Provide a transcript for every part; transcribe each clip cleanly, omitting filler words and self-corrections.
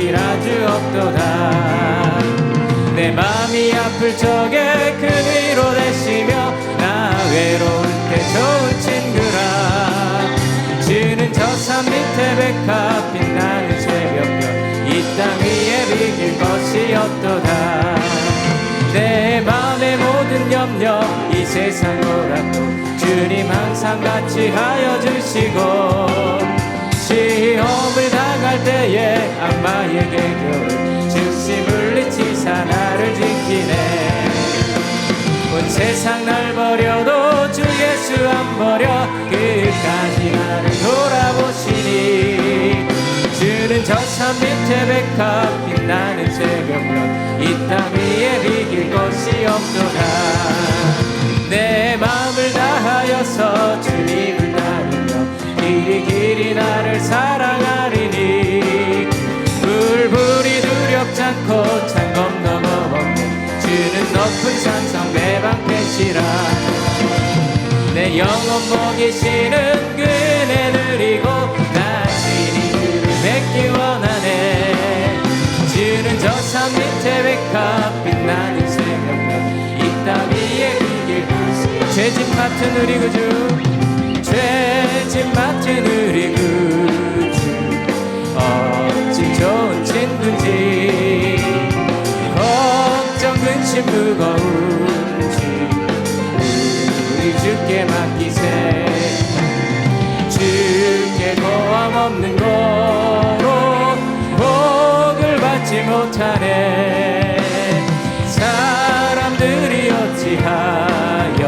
길 아주 없도다. 내 맘이 아플 적에 그 위로 되시며 나 외로울 때 좋은 친구라. 주는 저 산 밑에 백합 빛나는 새벽별 이 땅 위에 비길 것이 없도다. 내 맘의 모든 염려 이 세상 고락도 주님 항상 같이 하여 주시고 시험을 당할 때에 악마의 계교를 즉시 물리치사 나를 지키네. 온 세상 날 버려도 주 예수 안 버려 끝까지 나를 돌아보시니 주는 저 산 밑에 백합 빛나는 새벽별 이 땅 위에 비길 것이 없도다. 내 마음을 다하여서 주님을 따르며 길이 나를 사랑하리니 불불이 두렵지 않고 창 건너머 없는 주는 높은 산성 내 방패시라. 내 영혼 먹이시는 그 은혜 누리고 나 친히 그를 뵙기 원하네. 주는 저 산 밑에 백합 빛나는 새벽별 이 땅 위에 비길 곳이 죄짐 맡은 우리 구주 죄짐 맡은 우리 구주 어찌 좋은 친구인지 걱정 근심 무거운지 우리 주께 맡기세. 주께 고함 없는 거로 복을 받지 못하네. 사람들이 어찌하여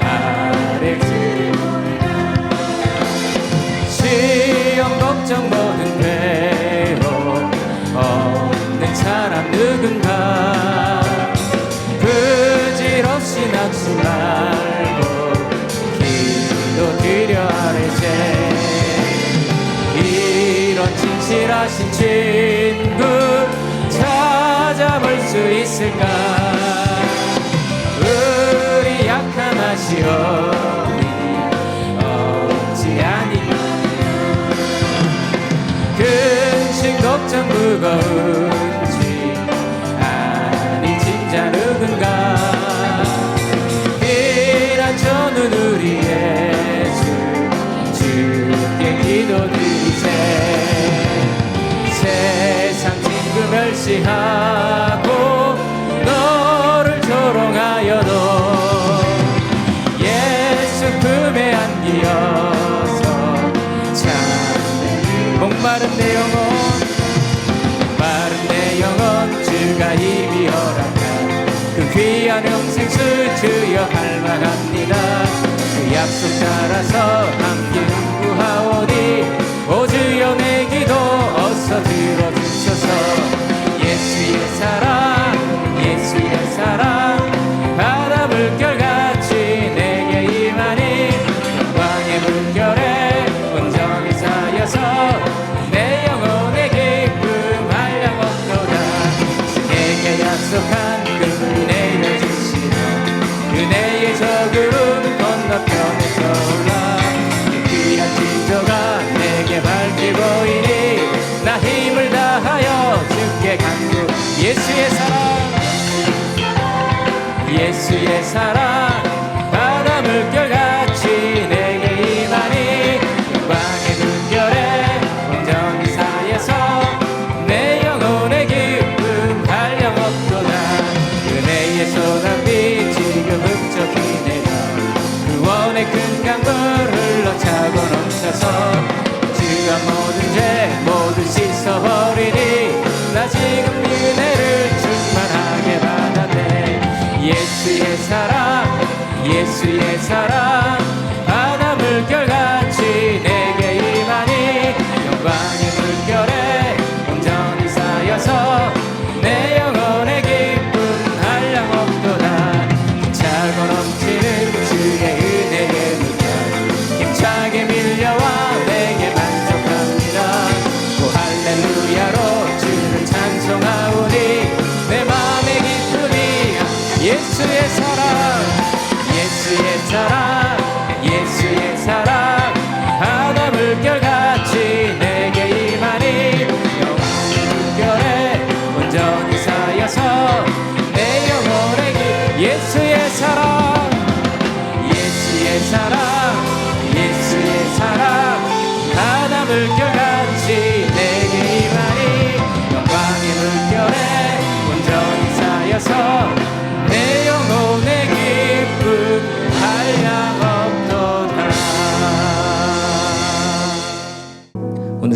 아뢰지 시험 걱정 모든 괴로움 없는 사람 누군가 부질없이 낙심 말고 기도드려 아뢰세. 이런 진실하신 친구 찾아볼 수 있을까. 우리 약함하시오니 어찌하니 근심 걱정 무거운지 아니 진짜 누군가 피난처는 우리 예수 주께 기도드리세. 세상 친구 멸시하고 너를 조롱하여도 예수 품에 안기어서 참 목마른 내 영혼 마른 내 영혼 주가 이미 허락한 그 귀한 영생수 주여 갈망합니다. 그 약속 따라서 함께 연구하오니 오 주여 내 기도 어서 들어주소서. 예수의 사랑 예수의 사랑 바다 물결같이 내게 임하니 영광의 물결에 온전히 쌓여서 내 영혼의 기쁨 한량 없도다. 내게 약속한 그 은혜를 주시며 은혜의 저 구름 건너편에서 올라 귀한 지도가 내게 밝게 보이니 나 힘을 다하여 주께 간구. 예수의 사랑 예수의 사랑 바다 물결같이 내게 임하니 영광의 물결에 온전히 쌓여서 내 영혼의 기쁨 한량 없도다. 은혜의 소낙비 지금 흡족히 내려 구원의 큰 강물 흘러차고 넘쳐서 주가 모든 죄 모두 씻어버리니 나 지금 은혜를 충만하게 받았네. 예수의 사랑 예수의 사랑 바다 물결같이 내게 임하니 영광의 물결에 온전히 쌓여서 내 영혼의 기쁨 한량 없도다. 차고 넘치는 주의 은혜의 물결 힘차게 밀려와 내게 만족합니다. 오 할렐루야로 주를 찬송하오니 내 맘의 기쁨이 예수의 사랑 예수의 사랑 예수의 사랑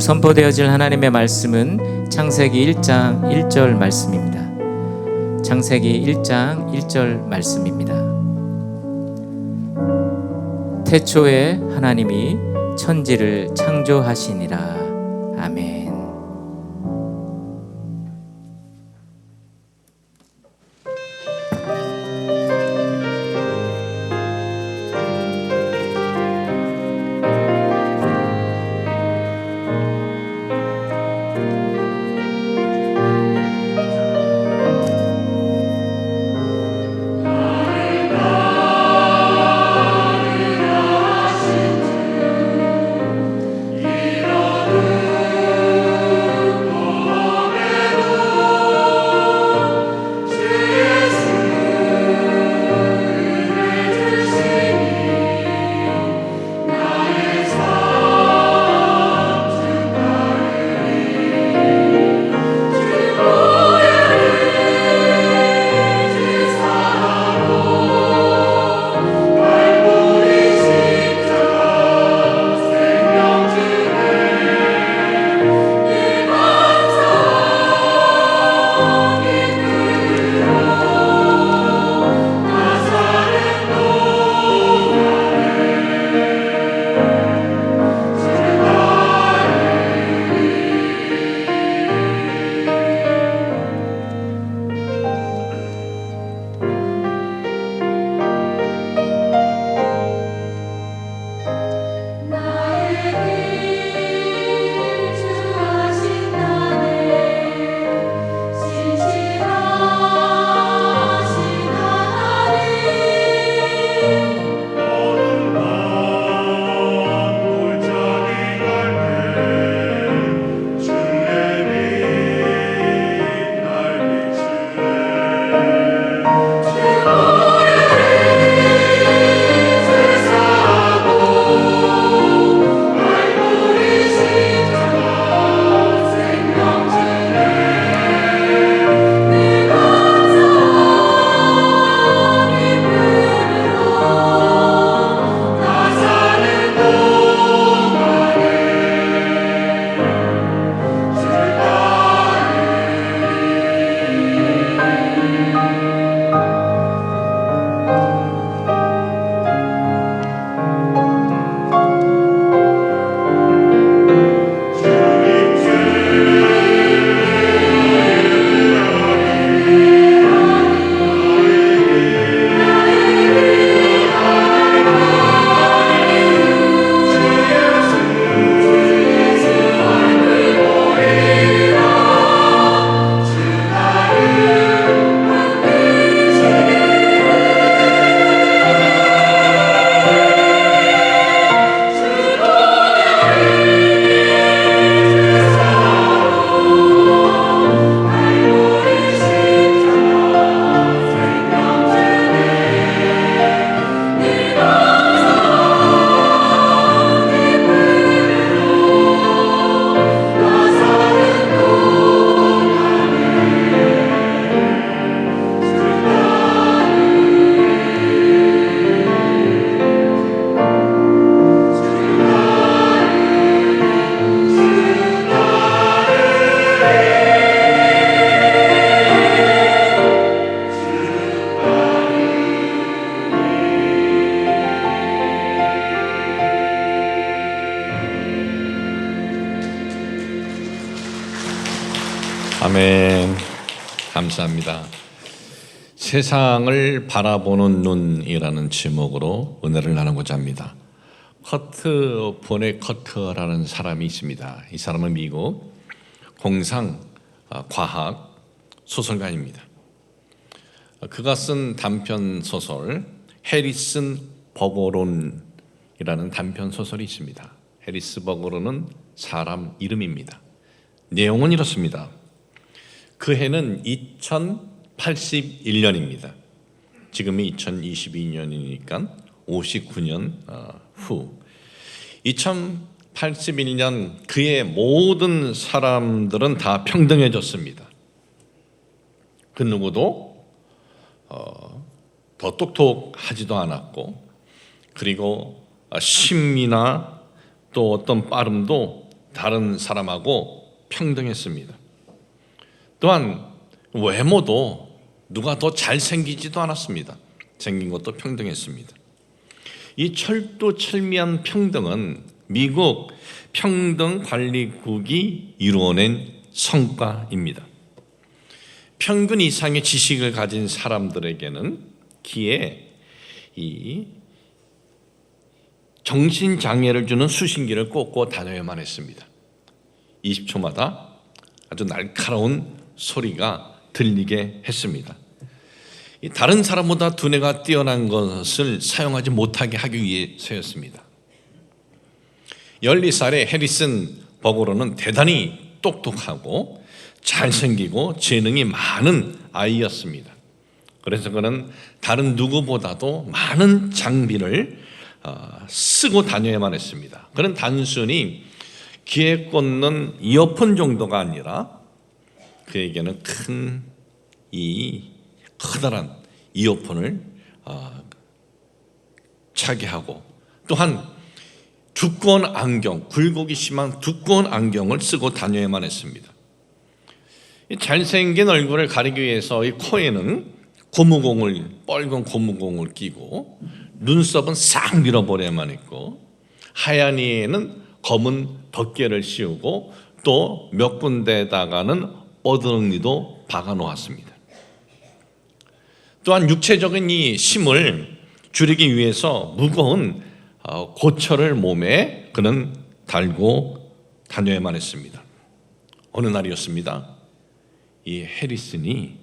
선포되어질 하나님의 말씀은 창세기 1장 1절 말씀입니다. 창세기 1장 1절 말씀입니다. 태초에 하나님이 천지를 창조하시니라. 아멘. 아멘. 감사합니다. 세상을 바라보는 눈이라는 제목으로 은혜를 나누고자 합니다. 커트 보네커트라는 사람이 있습니다. 이 사람은 미국 공상 과학 소설가입니다. 그가 쓴 단편 소설 해리슨 버거론이라는 단편 소설이 있습니다. 해리스 버거론은 사람 이름입니다. 내용은 이렇습니다. 그 해는 2081년입니다. 지금이 2022년이니까 59년 후 2081년 그의 모든 사람들은 다 평등해졌습니다. 그 누구도 더 똑똑하지도 않았고, 그리고 심미나 또 어떤 빠름도 다른 사람하고 평등했습니다. 또한 외모도 누가 더 잘생기지도 않았습니다. 생긴 것도 평등했습니다. 이 철두철미한 평등은 미국 평등관리국이 이루어낸 성과입니다. 평균 이상의 지식을 가진 사람들에게는 귀에 이 정신장애를 주는 수신기를 꽂고 다녀야만 했습니다. 20초마다 아주 날카로운 소리가 들리게 했습니다. 다른 사람보다 두뇌가 뛰어난 것을 사용하지 못하게 하기 위해서였습니다. 14살의 해리슨 버거로는 대단히 똑똑하고 잘생기고 재능이 많은 아이였습니다. 그래서 그는 다른 누구보다도 많은 장비를 쓰고 다녀야만 했습니다. 그는 단순히 귀에 꽂는 이어폰 정도가 아니라 그에게는 커다란 이어폰을 차게 하고 또한 두꺼운 안경, 굴곡이 심한 두꺼운 안경을 쓰고 다녀야만 했습니다. 잘생긴 얼굴을 가리기 위해서 이 코에는 빨간 고무공을 끼고 눈썹은 싹 밀어버려야만 했고 하얀 이에는 검은 덮개를 씌우고 또 몇 군데다가는 뻐드렁니도 박아 놓았습니다. 또한 육체적인 이 힘을 줄이기 위해서 무거운 고철을 몸에 그는 달고 다녀야만 했습니다. 어느 날이었습니다. 이 해리슨이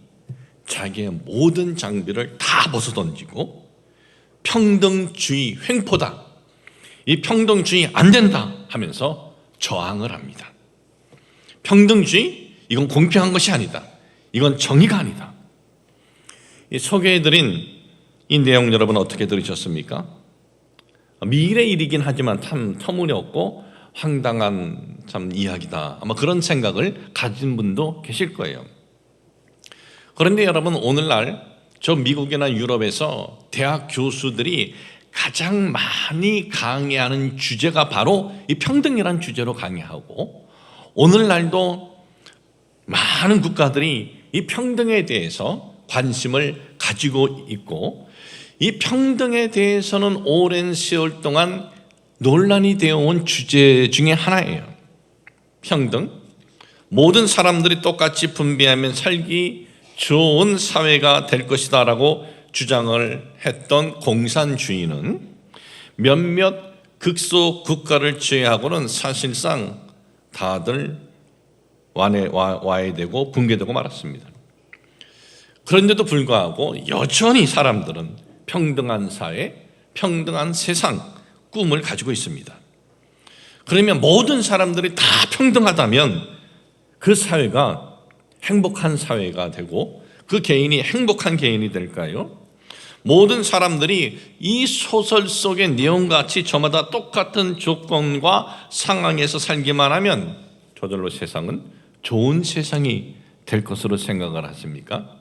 자기의 모든 장비를 다 벗어던지고 평등주의 횡포다, 이 평등주의 안 된다 하면서 저항을 합니다. 평등주의? 이건 공평한 것이 아니다. 이건 정의가 아니다. 이 소개해드린 이 내용 여러분 어떻게 들으셨습니까? 미래 일이긴 하지만 참 터무니없고 황당한 참 이야기다. 아마 그런 생각을 가진 분도 계실 거예요. 그런데 여러분 오늘날 저 미국이나 유럽에서 대학 교수들이 가장 많이 강의하는 주제가 바로 이 평등이라는 주제로 강의하고 오늘날도 많은 국가들이 이 평등에 대해서 관심을 가지고 있고 이 평등에 대해서는 오랜 세월 동안 논란이 되어온 주제 중에 하나예요. 평등, 모든 사람들이 똑같이 분배하면 살기 좋은 사회가 될 것이다 라고 주장을 했던 공산주의는 몇몇 극소 국가를 제외하고는 사실상 다들 와해되고 붕괴되고 말았습니다. 그런데도 불구하고 여전히 사람들은 평등한 사회, 평등한 세상 꿈을 가지고 있습니다. 그러면 모든 사람들이 다 평등하다면 그 사회가 행복한 사회가 되고 그 개인이 행복한 개인이 될까요? 모든 사람들이 이 소설 속의 내용같이 저마다 똑같은 조건과 상황에서 살기만 하면 저절로 세상은 좋은 세상이 될 것으로 생각을 하십니까?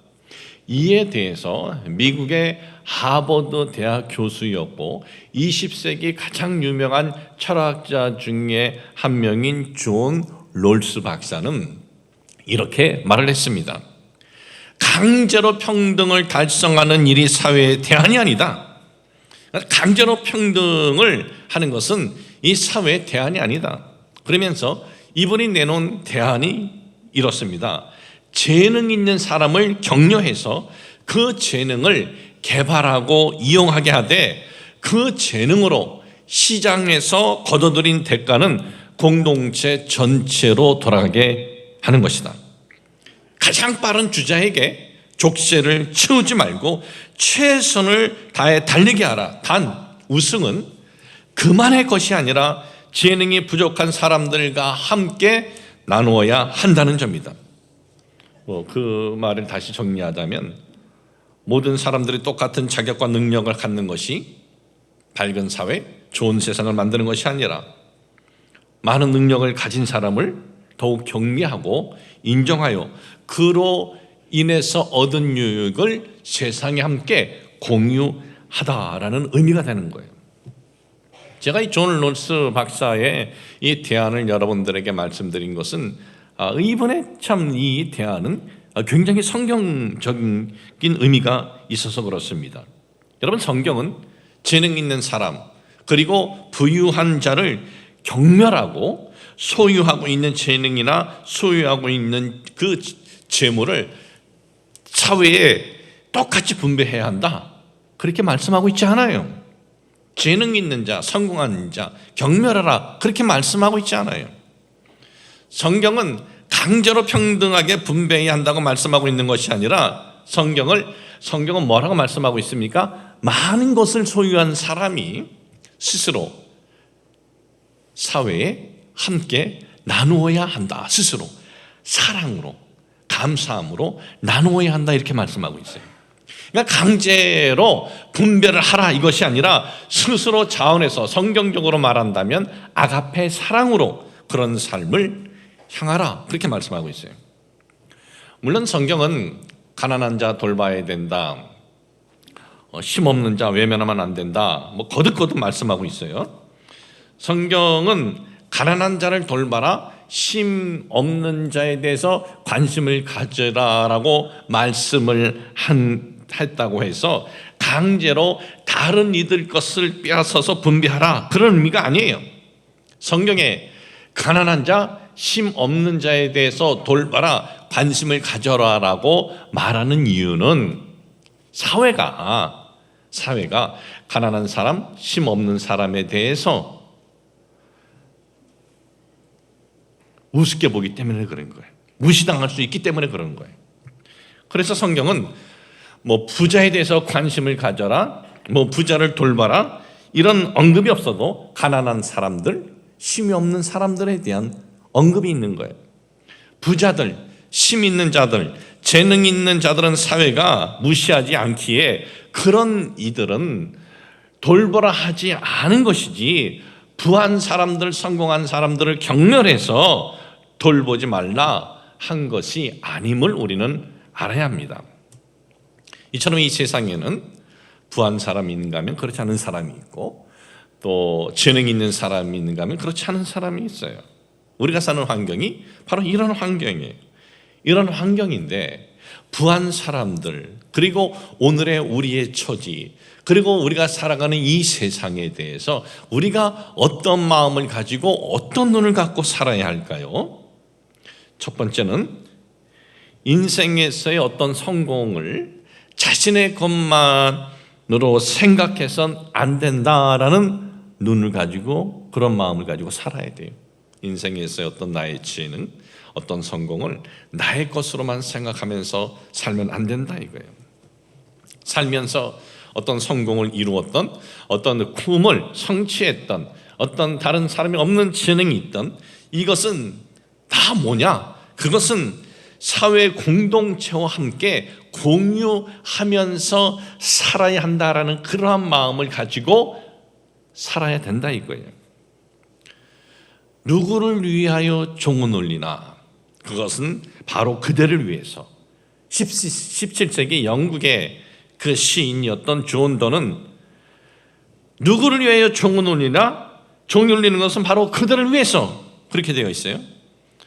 이에 대해서 미국의 하버드 대학 교수였고 20세기 가장 유명한 철학자 중에 한 명인 존 롤스 박사는 이렇게 말을 했습니다. 강제로 평등을 달성하는 일이 사회의 대안이 아니다. 강제로 평등을 하는 것은 이 사회의 대안이 아니다. 그러면서 이분이 내놓은 대안이 이렇습니다. 재능 있는 사람을 격려해서 그 재능을 개발하고 이용하게 하되 그 재능으로 시장에서 거둬들인 대가는 공동체 전체로 돌아가게 하는 것이다. 가장 빠른 주자에게 족쇄를 채우지 말고 최선을 다해 달리게 하라. 단 우승은 그만의 것이 아니라 재능이 부족한 사람들과 함께 나누어야 한다는 점이다. 그 말을 다시 정리하자면 모든 사람들이 똑같은 자격과 능력을 갖는 것이 밝은 사회, 좋은 세상을 만드는 것이 아니라 많은 능력을 가진 사람을 더욱 격려하고 인정하여 그로 인해서 얻은 유익을 세상에 함께 공유하다라는 의미가 되는 거예요. 제가 이 존 롤스 박사의 이 대안을 여러분들에게 말씀드린 것은 이번에 참 이 대안은 굉장히 성경적인 의미가 있어서 그렇습니다. 여러분, 성경은 재능 있는 사람 그리고 부유한 자를 경멸하고 소유하고 있는 재능이나 소유하고 있는 그 재물을 사회에 똑같이 분배해야 한다, 그렇게 말씀하고 있지 않아요. 재능 있는 자, 성공한 자 경멸하라, 그렇게 말씀하고 있지 않아요. 성경은 강제로 평등하게 분배해야 한다고 말씀하고 있는 것이 아니라 성경은 뭐라고 말씀하고 있습니까? 많은 것을 소유한 사람이 스스로 사회에 함께 나누어야 한다. 스스로 사랑으로, 감사함으로 나누어야 한다, 이렇게 말씀하고 있어요. 그러니까 강제로 분배를 하라, 이것이 아니라 스스로 자원해서, 성경적으로 말한다면 아가페 사랑으로 그런 삶을 향하라, 그렇게 말씀하고 있어요. 물론 성경은 가난한 자 돌봐야 된다, 힘없는 자 외면하면 안 된다, 거듭거듭 말씀하고 있어요. 성경은 가난한 자를 돌봐라, 힘 없는 자에 대해서 관심을 가져라라고 말씀을 했다고 해서 강제로 다른 이들 것을 빼앗아서 분배하라, 그런 의미가 아니에요. 성경에 가난한 자, 힘 없는 자에 대해서 돌봐라, 관심을 가져라라고 말하는 이유는 사회가 가난한 사람, 힘 없는 사람에 대해서 우습게 보기 때문에 그런 거예요. 무시당할 수 있기 때문에 그런 거예요. 그래서 성경은 부자에 대해서 관심을 가져라, 부자를 돌봐라, 이런 언급이 없어도 가난한 사람들, 힘이 없는 사람들에 대한 언급이 있는 거예요. 부자들, 힘 있는 자들, 재능 있는 자들은 사회가 무시하지 않기에 그런 이들은 돌보라 하지 않은 것이지, 부한 사람들, 성공한 사람들을 경멸해서 돌보지 말라 한 것이 아님을 우리는 알아야 합니다. 이처럼 이 세상에는 부한 사람이 있는가 하면 그렇지 않은 사람이 있고, 또 재능 있는 사람이 있는가 하면 그렇지 않은 사람이 있어요. 우리가 사는 환경이 바로 이런 환경이에요. 이런 환경인데 부한 사람들, 그리고 오늘의 우리의 처지, 그리고 우리가 살아가는 이 세상에 대해서 우리가 어떤 마음을 가지고 어떤 눈을 갖고 살아야 할까요? 첫 번째는 인생에서의 어떤 성공을 자신의 것만으로 생각해선 안 된다라는 눈을 가지고, 그런 마음을 가지고 살아야 돼요. 인생에서의 어떤 나의 재능, 어떤 성공을 나의 것으로만 생각하면서 살면 안 된다, 이거예요. 살면서 어떤 성공을 이루었던, 어떤 꿈을 성취했던, 어떤 다른 사람이 없는 재능이 있던, 이것은 다 뭐냐? 그것은 사회 공동체와 함께 공유하면서 살아야 한다라는 그러한 마음을 가지고 살아야 된다, 이거예요. 누구를 위하여 종을 울리나? 그것은 바로 그대를 위해서. 17세기 영국의 그 시인이었던 존 don은 누구를 위하여 종을 울리나? 종이 울리는 것은 바로 그들을 위해서, 그렇게 되어 있어요.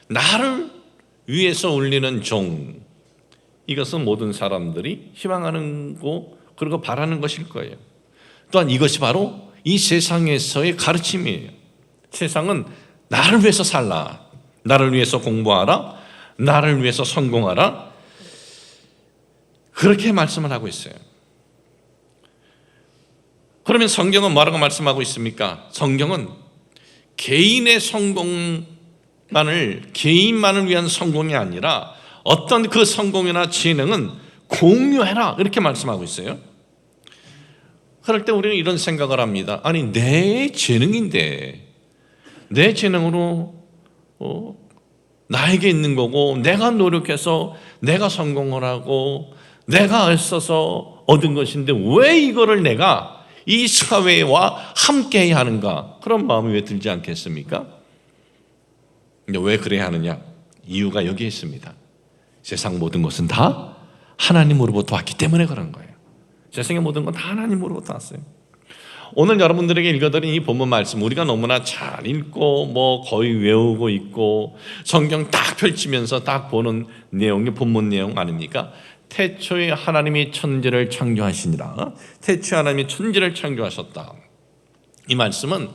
나를 위해서 울리는 종, 이것은 모든 사람들이 희망하는 거, 그리고 바라는 것일 거예요. 또한 이것이 바로 이 세상에서의 가르침이에요. 세상은 나를 위해서 살라, 나를 위해서 공부하라, 나를 위해서 성공하라, 그렇게 말씀을 하고 있어요. 그러면 성경은 뭐라고 말씀하고 있습니까? 성경은 개인의 개인만을 위한 성공이 아니라 어떤 그 성공이나 재능은 공유해라, 이렇게 말씀하고 있어요. 그럴 때 우리는 이런 생각을 합니다. 아니, 내 재능인데, 내 재능으로 나에게 있는 거고, 내가 노력해서 내가 성공을 하고 내가 애써서 얻은 것인데 왜 이거를 내가 이 사회와 함께 해야 하는가? 그런 마음이 왜 들지 않겠습니까? 근데 왜 그래야 하느냐? 이유가 여기에 있습니다. 세상 모든 것은 다 하나님으로부터 왔기 때문에 그런 거예요. 세상의 모든 건 다 하나님으로부터 왔어요. 오늘 여러분들에게 읽어드린 이 본문 말씀 우리가 너무나 잘 읽고 뭐 거의 외우고 있고 성경 딱 펼치면서 딱 보는 내용이 본문 내용 아닙니까? 태초에 하나님이 천지를 창조하시니라. 태초에 하나님이 천지를 창조하셨다. 이 말씀은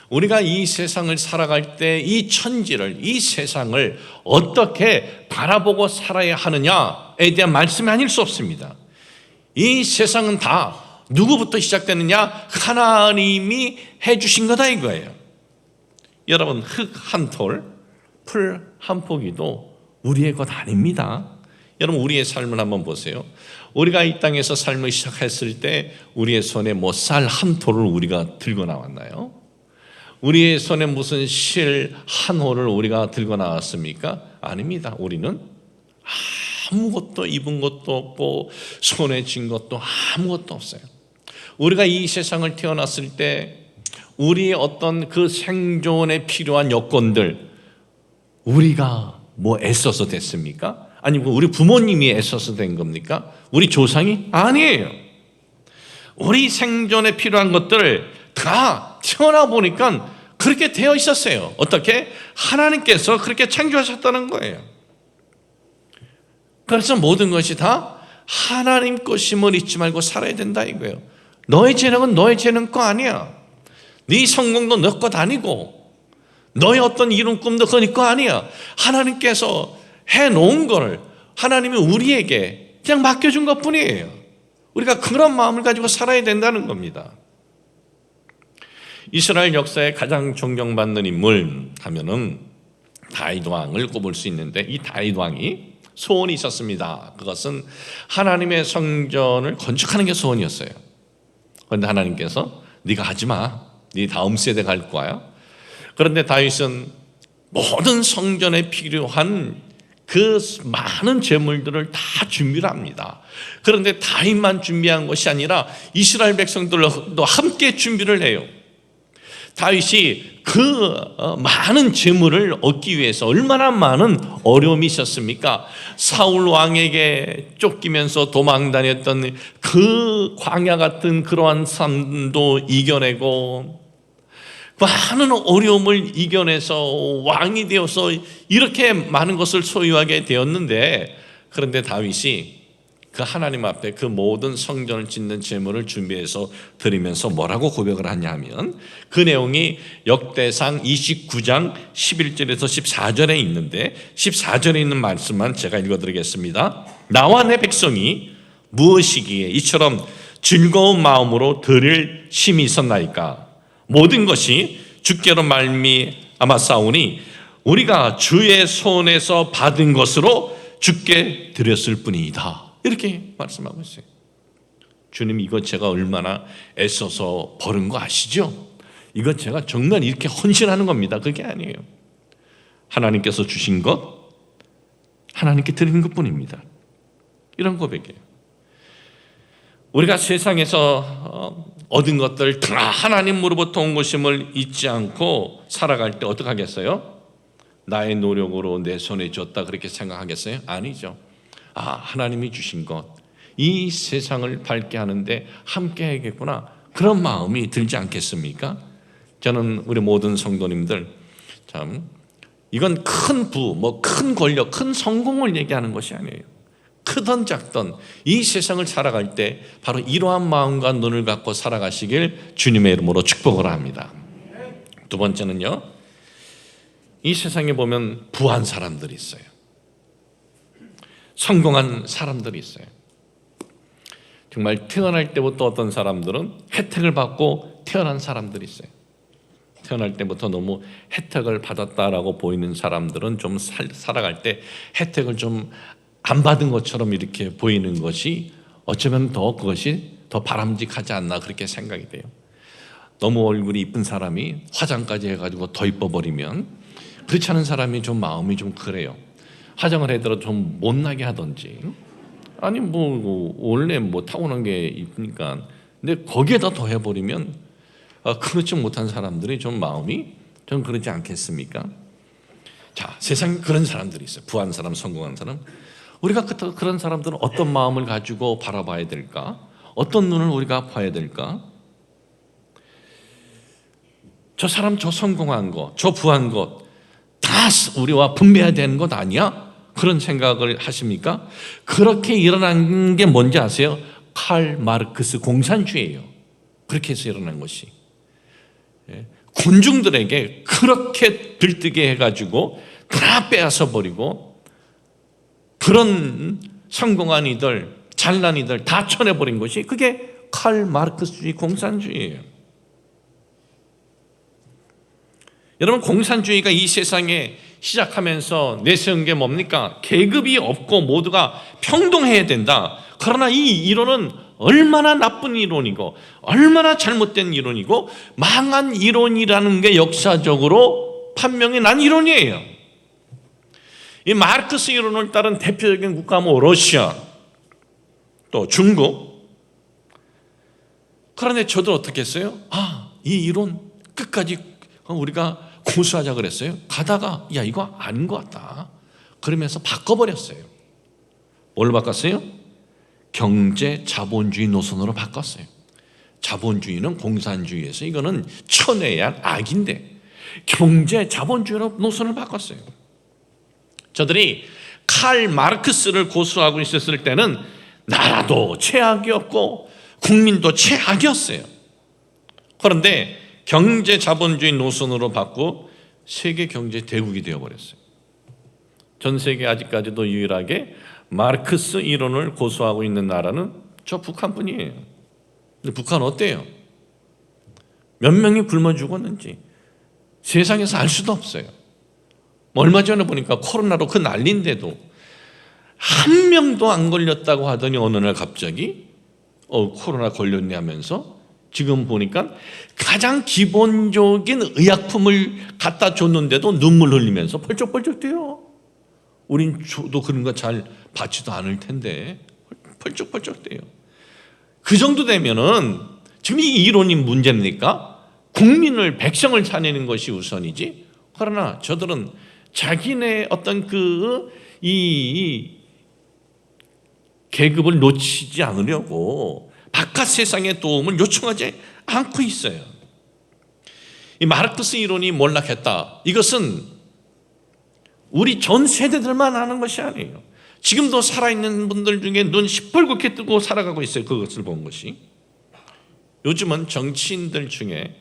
우리가 이 세상을 살아갈 때 이 천지를, 이 세상을 어떻게 바라보고 살아야 하느냐에 대한 말씀이 아닐 수 없습니다. 이 세상은 다 누구부터 시작되느냐? 하나님이 해주신 거다 이거예요. 여러분, 흙 한 톨, 풀 한 포기도 우리의 것 아닙니다. 여러분, 우리의 삶을 한번 보세요. 우리가 이 땅에서 삶을 시작했을 때 우리의 손에 뭐 쌀 한 톨을 우리가 들고 나왔나요? 우리의 손에 무슨 실 한 홀을 우리가 들고 나왔습니까? 아닙니다. 우리는 아무것도 입은 것도 없고 손에 쥔 것도 아무것도 없어요. 우리가 이 세상을 태어났을 때 우리의 어떤 그 생존에 필요한 여건들 우리가 뭐 애써서 됐습니까? 아니면 우리 부모님이 애써서 된 겁니까? 우리 조상이? 아니에요. 우리 생존에 필요한 것들을 다 태어나 보니까 그렇게 되어 있었어요. 어떻게? 하나님께서 그렇게 창조하셨다는 거예요. 그래서 모든 것이 다 하나님 것임을 잊지 말고 살아야 된다 이거예요. 너의 재능은 너의 재능 거 아니야. 네 성공도 너 것 아니고 너의 어떤 이룬 꿈도 그네 거 아니야. 하나님께서 해놓은 거를 하나님이 우리에게 그냥 맡겨준 것뿐이에요. 우리가 그런 마음을 가지고 살아야 된다는 겁니다. 이스라엘 역사에 가장 존경받는 인물 하면은 다윗 왕을 꼽을 수 있는데 이 다윗 왕이 소원이 있었습니다. 그것은 하나님의 성전을 건축하는 게 소원이었어요. 그런데 하나님께서 네가 하지 마. 네 다음 세대가 할 거야. 그런데 다윗은 모든 성전에 필요한 그 많은 재물들을 다 준비를 합니다. 그런데 다윗만 준비한 것이 아니라 이스라엘 백성들도 함께 준비를 해요. 다윗이 그 많은 재물을 얻기 위해서 얼마나 많은 어려움이 있었습니까? 사울 왕에게 쫓기면서 도망다녔던 그 광야 같은 그러한 삶도 이겨내고 많은 어려움을 이겨내서 왕이 되어서 이렇게 많은 것을 소유하게 되었는데, 그런데 다윗이 그 하나님 앞에 그 모든 성전을 짓는 제물을 준비해서 드리면서 뭐라고 고백을 하냐면, 그 내용이 역대상 29장 11절에서 14절에 있는데 14절에 있는 말씀만 제가 읽어드리겠습니다. 나와 내 백성이 무엇이기에 이처럼 즐거운 마음으로 드릴 힘이 있었나이까? 모든 것이 주께로 말미암아 싸우니 우리가 주의 손에서 받은 것으로 주께 드렸을 뿐이다. 이렇게 말씀하고 있어요. 주님, 이거 제가 얼마나 애써서 버는 거 아시죠? 이거 제가 정말 이렇게 헌신하는 겁니다. 그게 아니에요. 하나님께서 주신 것, 하나님께 드리는 것뿐입니다. 이런 고백이에요. 우리가 세상에서 얻은 것들 다 하나님으로부터 온 것임을 잊지 않고 살아갈 때 어떻게 하겠어요? 나의 노력으로 내 손에 줬다 그렇게 생각하겠어요? 아니죠. 하나님이 주신 것, 이 세상을 밝게 하는데 함께 해야겠구나, 그런 마음이 들지 않겠습니까? 저는 우리 모든 성도님들, 참 이건 큰 부, 큰 권력, 큰 성공을 얘기하는 것이 아니에요. 크던 작던 이 세상을 살아갈 때 바로 이러한 마음과 눈을 갖고 살아가시길 주님의 이름으로 축복을 합니다. 두 번째는요, 이 세상에 보면 부한 사람들이 있어요. 성공한 사람들이 있어요. 정말 태어날 때부터 어떤 사람들은 혜택을 받고 태어난 사람들이 있어요. 태어날 때부터 너무 혜택을 받았다라고 보이는 사람들은 좀 살아갈 때 혜택을 좀 안 받은 것처럼 이렇게 보이는 것이 어쩌면 더 그것이 더 바람직하지 않나 그렇게 생각이 돼요. 너무 얼굴이 이쁜 사람이 화장까지 해가지고 더 이뻐버리면 그렇지 않은 사람이 좀 마음이 좀 그래요. 화장을 해더라도 좀 못나게 하든지, 아니 원래 타고난 게 있으니까, 근데 거기에다 더 해버리면 그렇지 못한 사람들이 좀 마음이 좀 그러지 않겠습니까? 자, 세상에 그런 사람들이 있어요. 부한 사람, 성공한 사람. 우리가 그런 사람들은 어떤 마음을 가지고 바라봐야 될까? 어떤 눈을 우리가 봐야 될까? 저 사람 저 성공한 것, 저 부한 것 다 우리와 분배해야 되는 것 아니야? 그런 생각을 하십니까? 그렇게 일어난 게 뭔지 아세요? 칼 마르크스 공산주의예요. 그렇게 해서 일어난 것이. 군중들에게 그렇게 들뜨게 해가지고 다 빼앗아 버리고 그런 성공한 이들, 잘난 이들 다 쳐내버린 것이 그게 칼 마르크스주의 공산주의예요. 여러분, 공산주의가 이 세상에 시작하면서 내세운 게 뭡니까? 계급이 없고 모두가 평등해야 된다. 그러나 이 이론은 얼마나 나쁜 이론이고 얼마나 잘못된 이론이고 망한 이론이라는 게 역사적으로 판명이 난 이론이에요. 이 마르크스 이론을 따른 대표적인 국가 뭐 러시아, 또 중국. 그런데 저도 어떻게 했어요? 이 이론 끝까지 우리가 고수하자 그랬어요. 가다가 야, 이거 아닌 것 같다. 그러면서 바꿔버렸어요. 뭘 바꿨어요? 경제 자본주의 노선으로 바꿨어요. 자본주의는 공산주의에서 이거는 쳐내야 할 악인데 경제 자본주의로 노선을 바꿨어요. 저들이 칼 마르크스를 고수하고 있었을 때는 나라도 최악이었고 국민도 최악이었어요. 그런데 경제 자본주의 노선으로 바꾸고 세계 경제 대국이 되어버렸어요. 전 세계 아직까지도 유일하게 마르크스 이론을 고수하고 있는 나라는 저 북한뿐이에요. 근데 북한 어때요? 몇 명이 굶어 죽었는지 세상에서 알 수도 없어요. 얼마 전에 보니까 코로나로 그 난리인데도 한 명도 안 걸렸다고 하더니 어느 날 갑자기 코로나 걸렸네 하면서 지금 보니까 가장 기본적인 의약품을 갖다 줬는데도 눈물 흘리면서 펄쩍펄쩍 뛰어. 우린 저도 그런 거 잘 받지도 않을 텐데 펄쩍펄쩍 뛰어. 그 정도 되면은 지금 이 이론이 문제입니까? 국민을, 백성을 살리는 것이 우선이지. 그러나 저들은 자기네 어떤 이 계급을 놓치지 않으려고 바깥 세상의 도움을 요청하지 않고 있어요. 이 마르크스 이론이 몰락했다. 이것은 우리 전 세대들만 아는 것이 아니에요. 지금도 살아있는 분들 중에 눈 시뻘겋게 뜨고 살아가고 있어요. 그것을 본 것이. 요즘은 정치인들 중에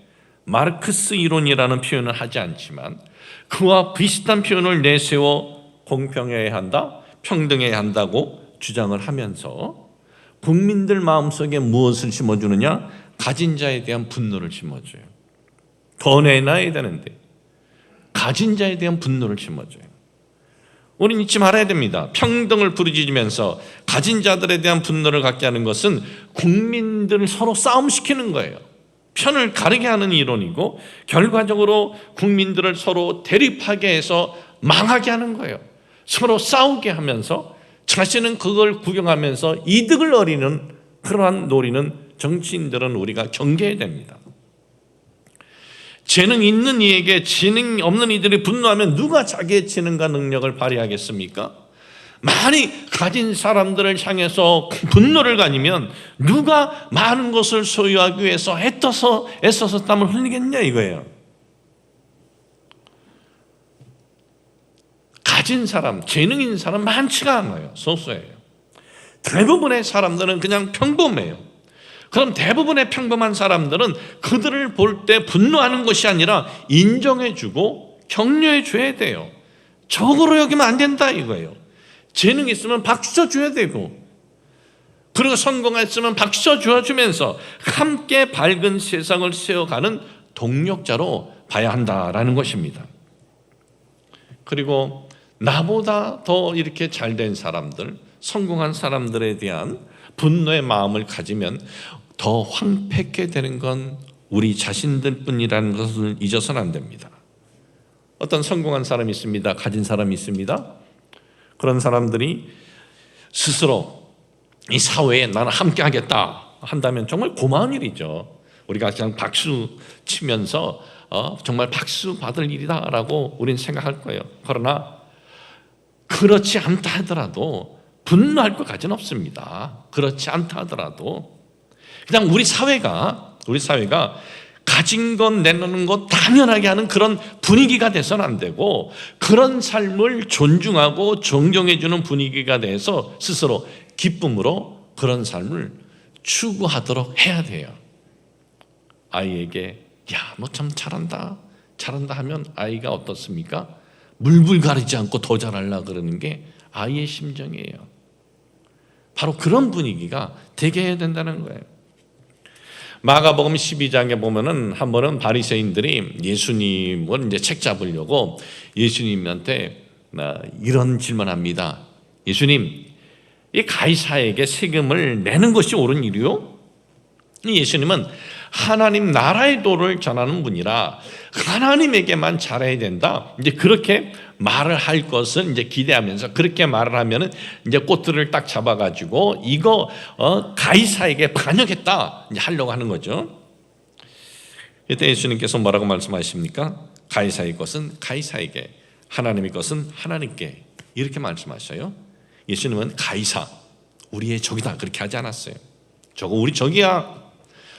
마르크스 이론이라는 표현을 하지 않지만 그와 비슷한 표현을 내세워 공평해야 한다, 평등해야 한다고 주장을 하면서 국민들 마음속에 무엇을 심어주느냐? 가진 자에 대한 분노를 심어줘요. 더 내놔야 되는데 가진 자에 대한 분노를 심어줘요. 우리는 잊지 말아야 됩니다. 평등을 부르짖으면서 가진 자들에 대한 분노를 갖게 하는 것은 국민들을 서로 싸움시키는 거예요. 편을 가르게 하는 이론이고 결과적으로 국민들을 서로 대립하게 해서 망하게 하는 거예요. 서로 싸우게 하면서 자신은 그걸 구경하면서 이득을 얻는 그러한 노리는 정치인들은 우리가 경계해야 됩니다. 재능 있는 이에게 재능 없는 이들이 분노하면 누가 자기의 재능과 능력을 발휘하겠습니까? 많이 가진 사람들을 향해서 분노를 가지면 누가 많은 것을 소유하기 위해서 애써서 땀을 흘리겠냐 이거예요. 가진 사람, 재능 있는 사람 많지가 않아요. 소수예요. 대부분의 사람들은 그냥 평범해요. 그럼 대부분의 평범한 사람들은 그들을 볼 때 분노하는 것이 아니라 인정해주고 격려해줘야 돼요. 적으로 여기면 안 된다 이거예요. 재능 있으면 박수 쳐줘야 되고 그리고 성공했으면 박수 쳐주면서 함께 밝은 세상을 세워가는 동력자로 봐야 한다라는 것입니다. 그리고 나보다 더 이렇게 잘된 사람들, 성공한 사람들에 대한 분노의 마음을 가지면 더 황폐하게 되는 건 우리 자신들 뿐이라는 것을 잊어서는 안 됩니다. 어떤 성공한 사람이 있습니다. 가진 사람이 있습니다. 그런 사람들이 스스로 이 사회에 나는 함께 하겠다 한다면 정말 고마운 일이죠. 우리가 그냥 박수 치면서 정말 박수 받을 일이다라고 우리는 생각할 거예요. 그러나 그렇지 않다 하더라도 분노할 것까지는 없습니다. 그렇지 않다 하더라도 그냥 우리 사회가 가진 것 내놓는 것 당연하게 하는 그런 분위기가 돼서는 안 되고, 그런 삶을 존중하고 존경해 주는 분위기가 돼서 스스로 기쁨으로 그런 삶을 추구하도록 해야 돼요. 아이에게 야, 너 참 잘한다 하면 아이가 어떻습니까? 물불 가리지 않고 더 잘하려고 그러는 게 아이의 심정이에요. 바로 그런 분위기가 되게 해야 된다는 거예요. 마가복음 12장에 보면은 한 번은 바리새인들이 예수님을 이제 책 잡으려고 예수님한테 이런 질문합니다. 예수님, 이 가이사에게 세금을 내는 것이 옳은 일이요? 예수님은 하나님 나라의 도를 전하는 분이라 하나님에게만 잘해야 된다, 이제 그렇게 말을 할 것을 이제 기대하면서, 그렇게 말을 하면은 이제 꽃들을 딱 잡아가지고 이거 가이사에게 반역했다 이제 하려고 하는 거죠. 이때 예수님께서 뭐라고 말씀하십니까? 가이사의 것은 가이사에게, 하나님의 것은 하나님께, 이렇게 말씀하셔요. 예수님은 가이사, 우리의 적이다 그렇게 하지 않았어요. 저거 우리 적이야.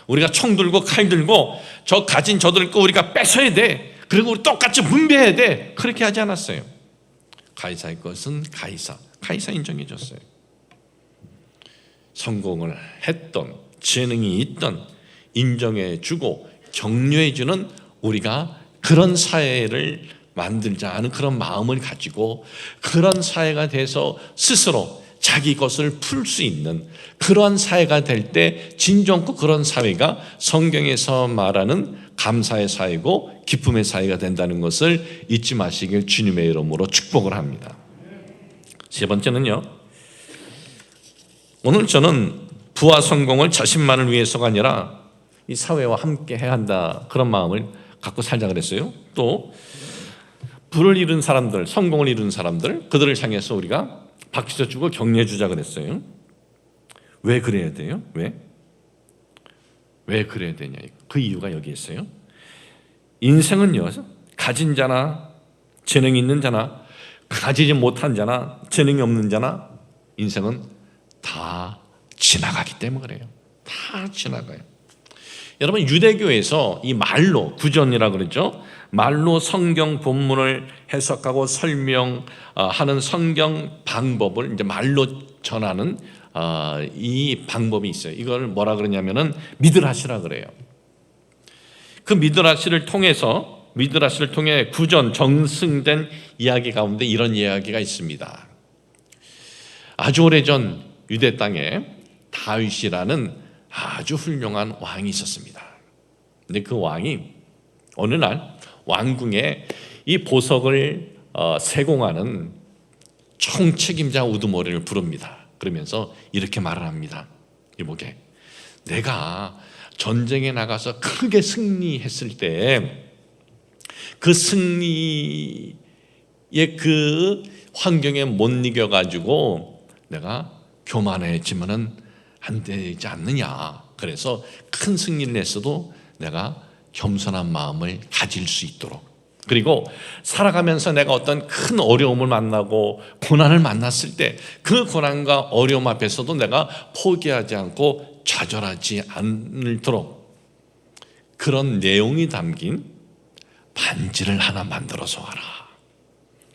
우리가 총 들고 칼 들고 저 가진 저들 거 우리가 뺏어야 돼. 그리고 우리 똑같이 분배해야 돼. 그렇게 하지 않았어요. 가이사의 것은 가이사 인정해 줬어요. 성공을 했던, 재능이 있던 인정해 주고 격려해 주는, 우리가 그런 사회를 만들자 하는 그런 마음을 가지고 그런 사회가 돼서 스스로 자기 것을 풀 수 있는 그러한 사회가 될 때 진정코 그런 사회가 성경에서 말하는 감사의 사회고 기쁨의 사회가 된다는 것을 잊지 마시길 주님의 이름으로 축복을 합니다. 세 번째는요, 오늘 저는 부와 성공을 자신만을 위해서가 아니라 이 사회와 함께 해야 한다, 그런 마음을 갖고 살자 그랬어요. 또 부를 이룬 사람들, 성공을 이룬 사람들, 그들을 향해서 우리가 박수 주고 격려해 주자 그랬어요. 왜 그래야 돼요? 왜 그래야 되냐? 그 이유가 여기 있어요. 인생은요, 가진 자나 재능이 있는 자나 가지지 못한 자나 재능이 없는 자나 인생은 다 지나가기 때문에 그래요. 다 지나가요. 여러분, 유대교에서 이 말로, 구전이라고 그러죠. 말로 성경 본문을 해석하고 설명하는 성경 방법을 이제 말로 전하는 이 방법이 있어요. 이걸 뭐라 그러냐면은 미드라시라 그래요. 그 미드라시를 통해 구전, 정승된 이야기 가운데 이런 이야기가 있습니다. 아주 오래전 유대 땅에 다윗이라는 아주 훌륭한 왕이 있었습니다. 근데 그 왕이 어느 날 왕궁에 이 보석을 세공하는 총책임자 우두머리를 부릅니다. 그러면서 이렇게 말을 합니다. 이보게, 내가 전쟁에 나가서 크게 승리했을 때 그 승리의 그 환경에 못 이겨가지고 내가 교만해지면은 안 되지 않느냐. 그래서 큰 승리를 했어도 내가 겸손한 마음을 가질 수 있도록, 그리고 살아가면서 내가 어떤 큰 어려움을 만나고 고난을 만났을 때 그 고난과 어려움 앞에서도 내가 포기하지 않고 좌절하지 않도록 그런 내용이 담긴 반지를 하나 만들어서 와라.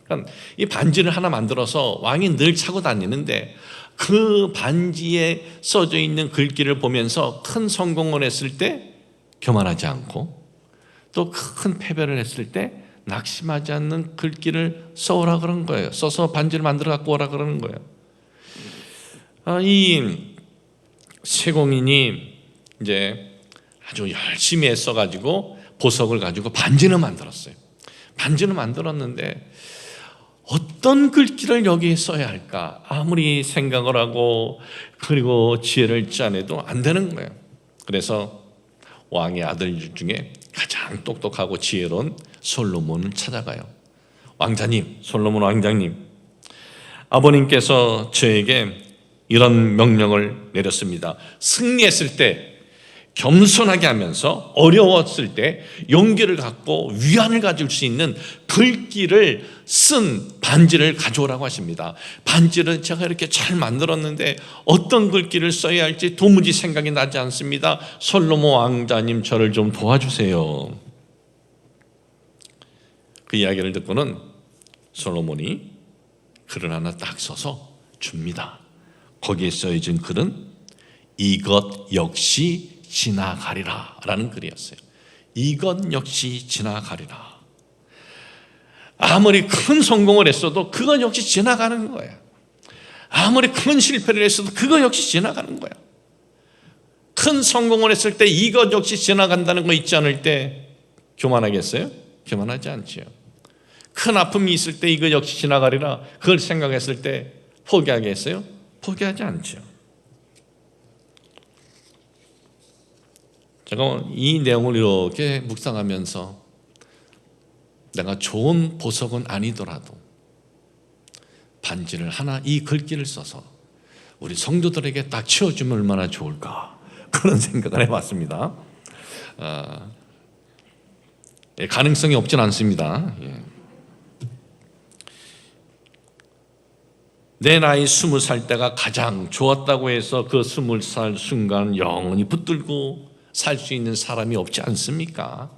그러니까 이 반지를 하나 만들어서 왕이 늘 차고 다니는데 그 반지에 써져 있는 글귀를 보면서 큰 성공을 했을 때 교만하지 않고 또 큰 패배를 했을 때 낙심하지 않는 글귀를 써오라 그런 거예요. 써서 반지를 만들어 갖고 오라 그러는 거예요. 이 세공인이 이제 아주 열심히 애써가지고 보석을 가지고 반지를 만들었어요. 반지를 만들었는데 어떤 글귀를 여기에 써야 할까 아무리 생각을 하고 그리고 지혜를 짜내도 안 되는 거예요. 그래서 왕의 아들 중에 가장 똑똑하고 지혜로운 솔로몬을 찾아가요. 왕자님, 솔로몬 왕자님, 아버님께서 저에게 이런 명령을 내렸습니다. 승리했을 때 겸손하게 하면서 어려웠을 때 용기를 갖고 위안을 가질 수 있는 글귀를 쓴 반지를 가져오라고 하십니다. 반지를 제가 이렇게 잘 만들었는데 어떤 글귀를 써야 할지 도무지 생각이 나지 않습니다. 솔로몬 왕자님 저를 좀 도와주세요. 그 이야기를 듣고는 솔로몬이 글을 하나 딱 써서 줍니다. 거기에 써있는 글은 이것 역시 지나가리라 라는 글이었어요. 이것 역시 지나가리라. 아무리 큰 성공을 했어도 그건 역시 지나가는 거예요. 아무리 큰 실패를 했어도 그거 역시 지나가는 거야. 큰 성공을 했을 때 이것 역시 지나간다는 거 잊지 않을 때 교만하겠어요? 교만하지 않지요. 큰 아픔이 있을 때 이거 역시 지나가리라 그걸 생각했을 때 포기하겠어요? 포기하지 않죠. 제가 이 내용을 이렇게 묵상하면서 내가 좋은 보석은 아니더라도 반지를 하나 이 글귀를 써서 우리 성도들에게 딱 치워주면 얼마나 좋을까 그런 생각을 해봤습니다. 가능성이 없진 않습니다. 내 나이 20살 때가 가장 좋았다고 해서 그 20살 순간 영원히 붙들고 살 수 있는 사람이 없지 않습니까?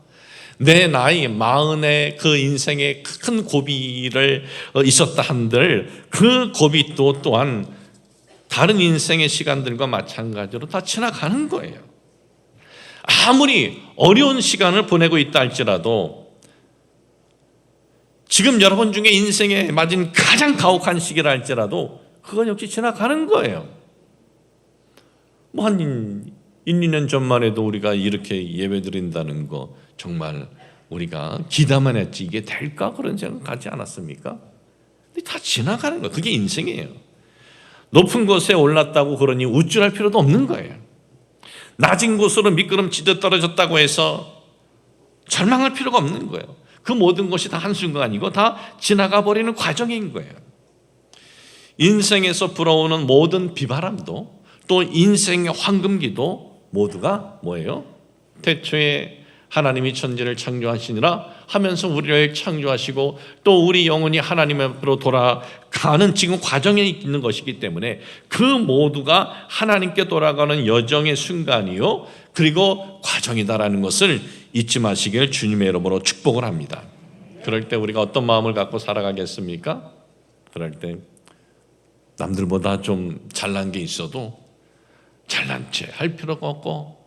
내 나이 40에 그 인생에 큰 고비를 있었다 한들 그 고비 또한 다른 인생의 시간들과 마찬가지로 다 지나가는 거예요. 아무리 어려운 시간을 보내고 있다 할지라도 지금 여러분 중에 인생에 맞은 가장 가혹한 시기라 할지라도 그건 역시 지나가는 거예요. 한 1, 2년 전만 해도 우리가 이렇게 예배 드린다는 거 정말 우리가 기다만 했지 이게 될까 그런 생각 가지 않았습니까? 근데 다 지나가는 거예요. 그게 인생이에요. 높은 곳에 올랐다고 그러니 우쭐할 필요도 없는 거예요. 낮은 곳으로 미끄럼지듯 떨어졌다고 해서 절망할 필요가 없는 거예요. 그 모든 것이 다 한순간이고 다 지나가 버리는 과정인 거예요. 인생에서 불어오는 모든 비바람도 또 인생의 황금기도 모두가 뭐예요? 태초에 하나님이 천지를 창조하시니라 하면서 우리를 창조하시고 또 우리 영혼이 하나님 앞으로 돌아가는 지금 과정에 있는 것이기 때문에 그 모두가 하나님께 돌아가는 여정의 순간이요 그리고 과정이다라는 것을 잊지 마시길 주님의 이름으로 축복을 합니다. 그럴 때 우리가 어떤 마음을 갖고 살아가겠습니까? 그럴 때 남들보다 좀 잘난 게 있어도 잘난 체 할 필요가 없고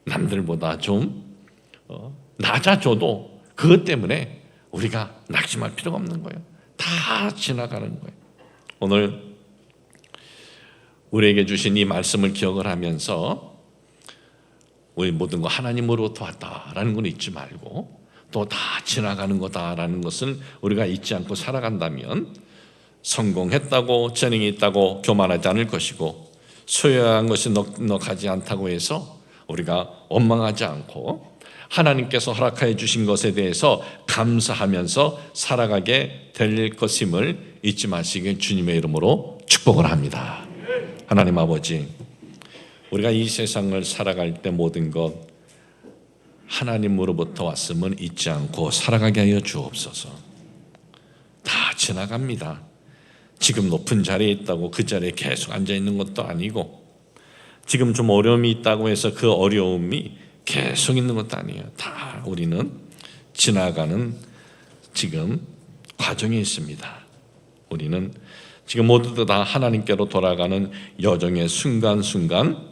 남들보다 좀 낮아져도 그것 때문에 우리가 낙심할 필요가 없는 거예요. 다 지나가는 거예요. 오늘 우리에게 주신 이 말씀을 기억을 하면서 우리 모든 거 하나님으로부터 왔다라는 건 잊지 말고 또 다 지나가는 거다라는 것을 우리가 잊지 않고 살아간다면 성공했다고 재능이 있다고 교만하지 않을 것이고 소유한 것이 넉넉하지 않다고 해서 우리가 원망하지 않고 하나님께서 허락하여 주신 것에 대해서 감사하면서 살아가게 될 것임을 잊지 마시길 주님의 이름으로 축복을 합니다. 하나님 아버지, 우리가 이 세상을 살아갈 때 모든 것 하나님으로부터 왔음을 잊지 않고 살아가게 하여 주옵소서. 다 지나갑니다. 지금 높은 자리에 있다고 그 자리에 계속 앉아있는 것도 아니고 지금 좀 어려움이 있다고 해서 그 어려움이 계속 있는 것도 아니에요. 다 우리는 지나가는 지금 과정에 있습니다. 우리는 지금 모두 다 하나님께로 돌아가는 여정의 순간순간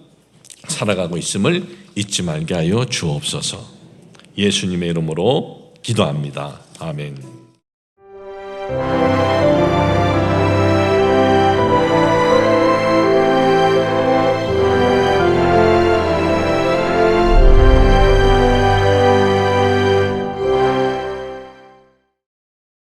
살아가고 있음을 잊지 말게 하여 주옵소서. 예수님의 이름으로 기도합니다. 아멘.